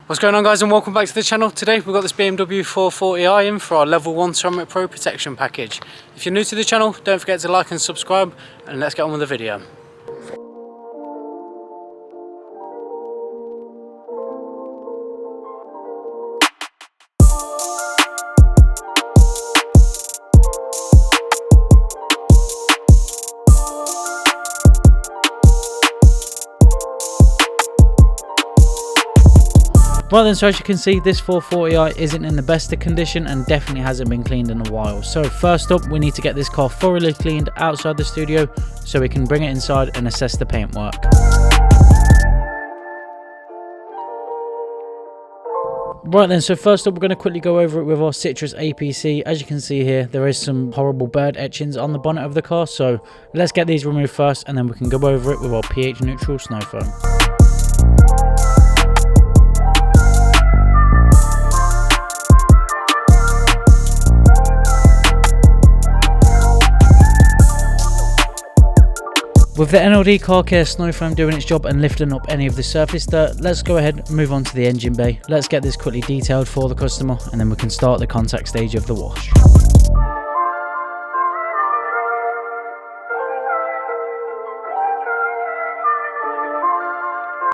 What's going on, guys, and welcome back to the channel. Today we've got this BMW 440i in for our level 1 Ceramic Pro protection package. If you're new to the channel, don't forget to like and subscribe, and let's get on with the video. Right then, so as you can see, this 440i isn't in the best of condition and definitely hasn't been cleaned in a while. So first up, we need to get this car thoroughly cleaned outside the studio so we can bring it inside and assess the paintwork. Right then, so first up we're going to quickly go over it with our Citrus APC. As you can see here, there is some horrible bird etchings on the bonnet of the car, so let's get these removed first and then we can go over it with our pH neutral snow foam. With the NLD car care snow foam doing its job and lifting up any of the surface dirt, let's go ahead and move on to the engine bay. Let's get this quickly detailed for the customer and then we can start the contact stage of the wash.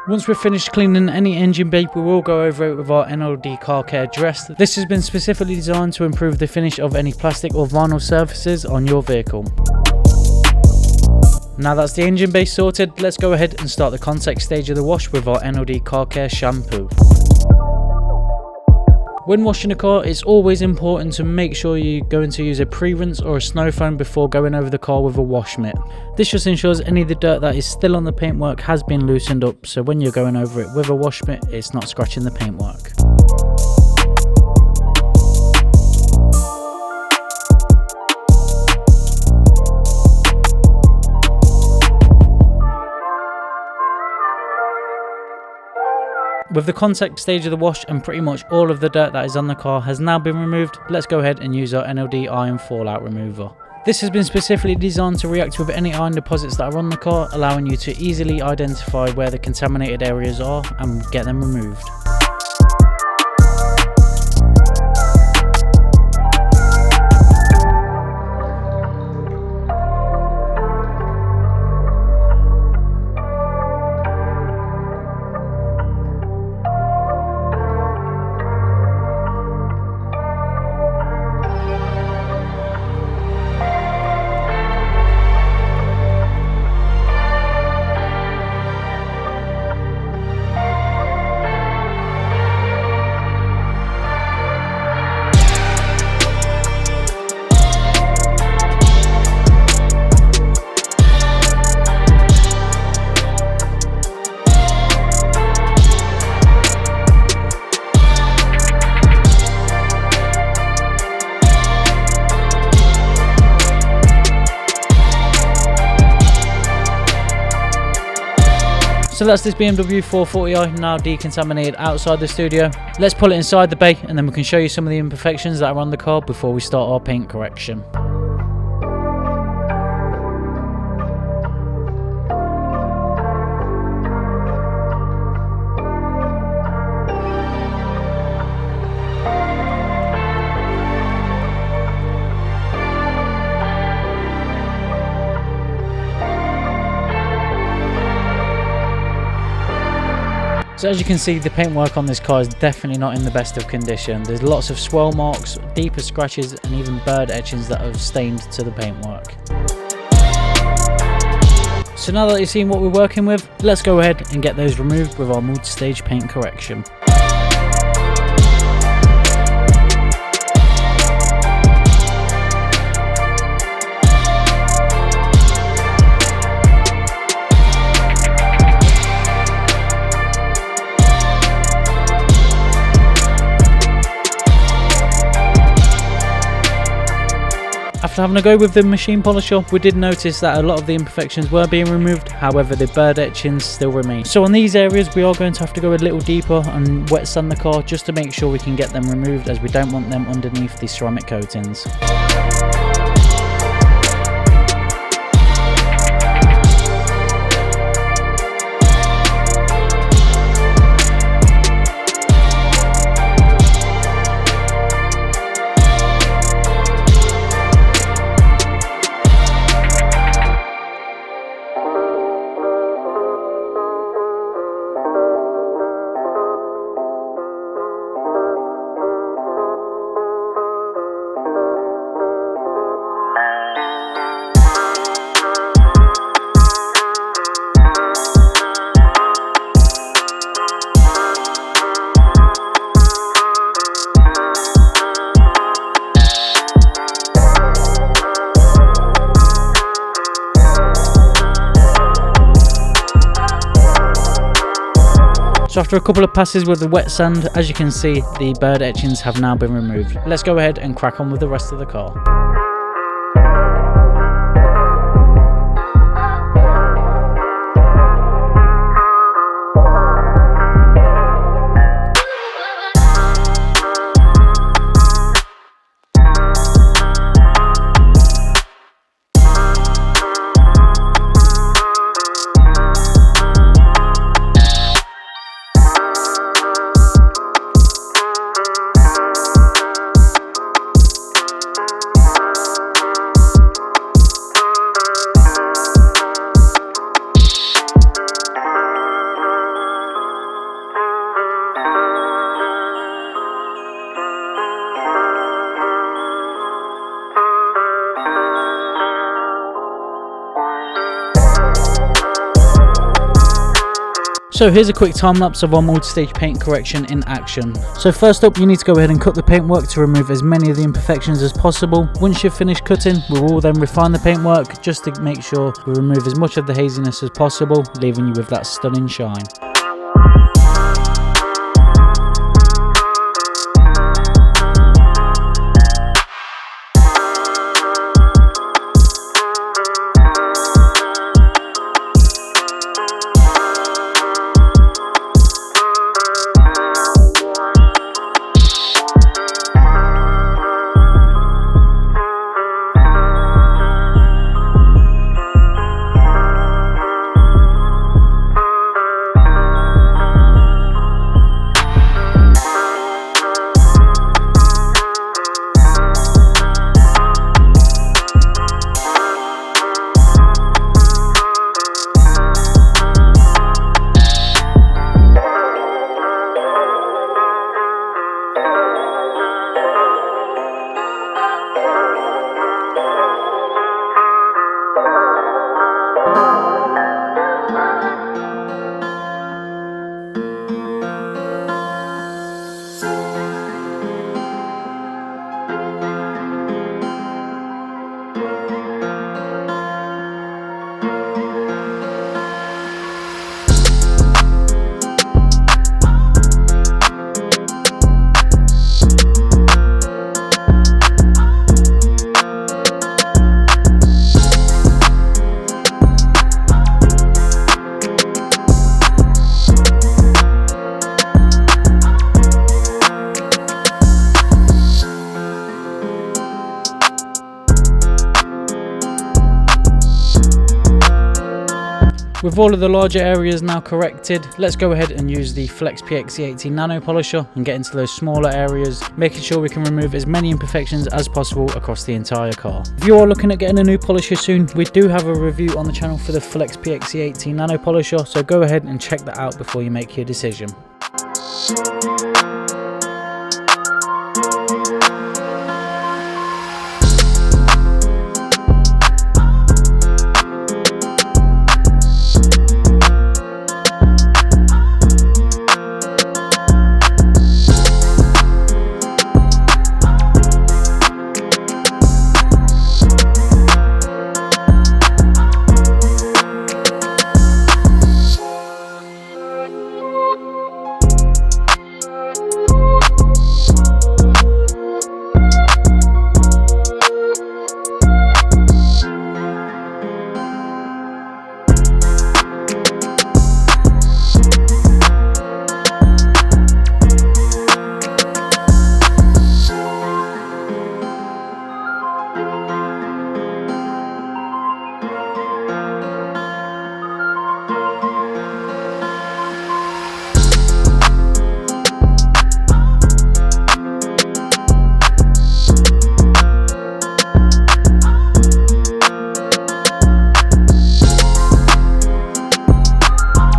Once we've finished cleaning any engine bay, we will go over it with our NLD car care dress. This has been specifically designed to improve the finish of any plastic or vinyl surfaces on your vehicle. Now that's the engine bay sorted, let's go ahead and start the contact stage of the wash with our NLD car care shampoo. When washing a car, it's always important to make sure you're going to use a pre-rinse or a snow foam before going over the car with a wash mitt. This just ensures any of the dirt that is still on the paintwork has been loosened up, so when you're going over it with a wash mitt, it's not scratching the paintwork. With the contact stage of the wash and pretty much all of the dirt that is on the car has now been removed, let's go ahead and use our NLD iron fallout remover. This has been specifically designed to react with any iron deposits that are on the car, allowing you to easily identify where the contaminated areas are and get them removed. So that's this BMW 440i now decontaminated outside the studio. Let's pull it inside the bay and then we can show you some of the imperfections that are on the car before we start our paint correction. So as you can see, the paintwork on this car is definitely not in the best of condition. There's lots of swirl marks, deeper scratches and even bird etchings that have stained to the paintwork. So now that you've seen what we're working with, let's go ahead and get those removed with our multi-stage paint correction. After having a go with the machine polisher, we did notice that a lot of the imperfections were being removed, however the bird etchings still remain. So on these areas we are going to have to go a little deeper and wet sand the car just to make sure we can get them removed, as we don't want them underneath the ceramic coatings. So after a couple of passes with the wet sand, as you can see, the bird etchings have now been removed. Let's go ahead and crack on with the rest of the car. So here's a quick time lapse of our multi-stage paint correction in action. So first up, you need to go ahead and cut the paintwork to remove as many of the imperfections as possible. Once you've finished cutting, we will then refine the paintwork just to make sure we remove as much of the haziness as possible, leaving you with that stunning shine. With all of the larger areas now corrected, let's go ahead and use the Flex PXE18 Nano Polisher and get into those smaller areas, making sure we can remove as many imperfections as possible across the entire car. If you are looking at getting a new polisher soon, we do have a review on the channel for the Flex PXE18 Nano Polisher, so go ahead and check that out before you make your decision.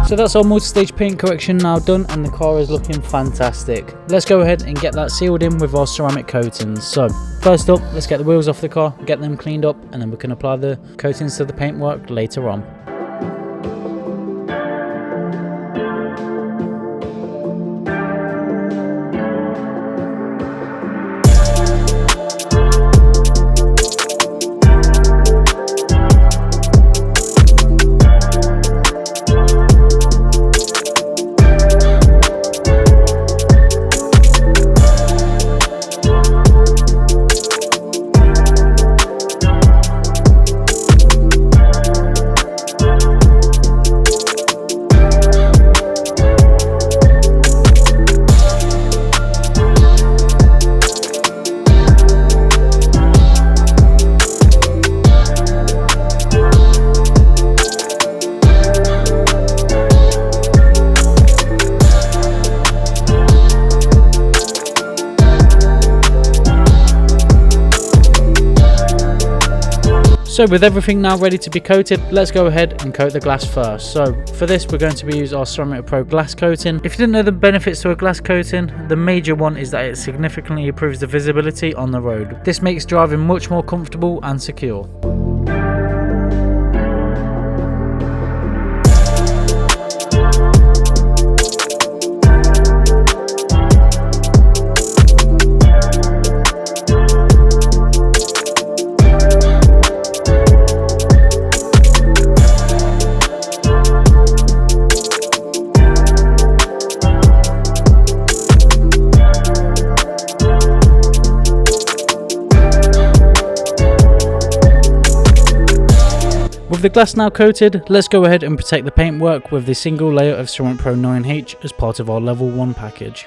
So that's our multi-stage paint correction now done, and the car is looking fantastic. Let's go ahead and get that sealed in with our ceramic coatings. So first up, let's get the wheels off the car, get them cleaned up, and then we can apply the coatings to the paintwork later on. So with everything now ready to be coated, let's go ahead and coat the glass first. So for this we're going to be using our Ceramic Pro glass coating. If you didn't know the benefits to a glass coating, the major one is that it significantly improves the visibility on the road. This makes driving much more comfortable and secure. With the glass now coated, let's go ahead and protect the paintwork with the single layer of Ceramic Pro 9H as part of our level 1 package.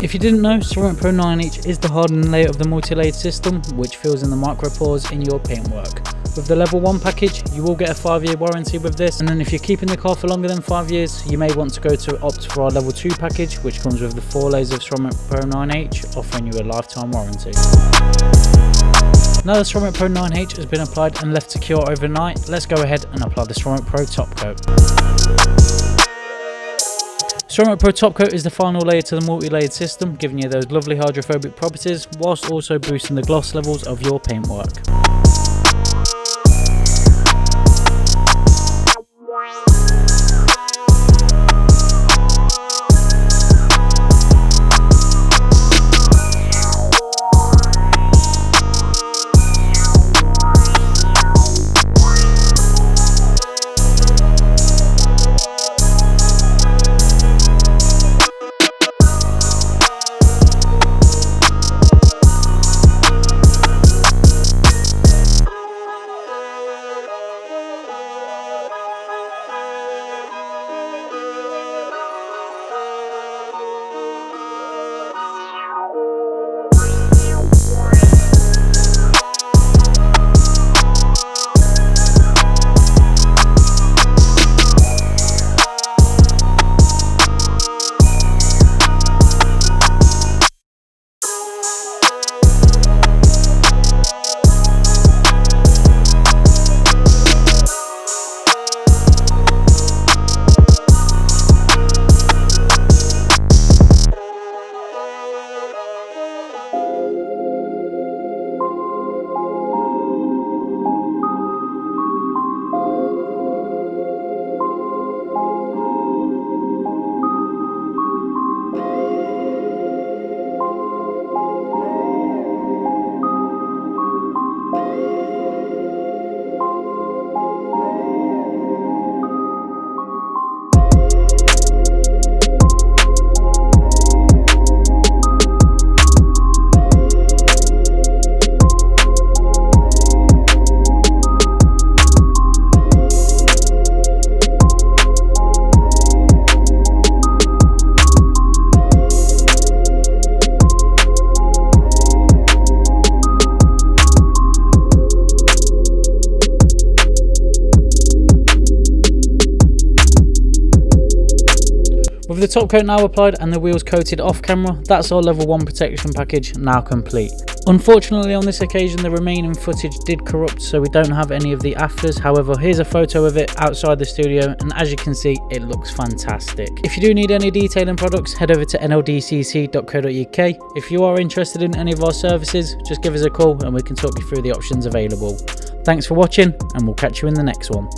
If you didn't know, Ceramic Pro 9H is the hardening layer of the multi-layered system which fills in the micro pores in your paintwork. With the level 1 package, you will get a 5-year warranty with this, and then if you're keeping the car for longer than 5 years, you may want to go to opt for our level 2 package, which comes with the 4 layers of Ceramic Pro 9H, offering you a lifetime warranty. Now the Ceramic Pro 9H has been applied and left secure overnight, let's go ahead and apply the Ceramic Pro top coat. Ceramic Pro top coat is the final layer to the multi-layered system, giving you those lovely hydrophobic properties whilst also boosting the gloss levels of your paintwork. With the top coat now applied and the wheels coated off camera, that's our level 1 protection package now complete. Unfortunately on this occasion the remaining footage did corrupt, so we don't have any of the afters. However, here's a photo of it outside the studio, and as you can see it looks fantastic. If you do need any detailing products, head over to nldcc.co.uk. If you are interested in any of our services, just give us a call and we can talk you through the options available. Thanks for watching, and we'll catch you in the next one.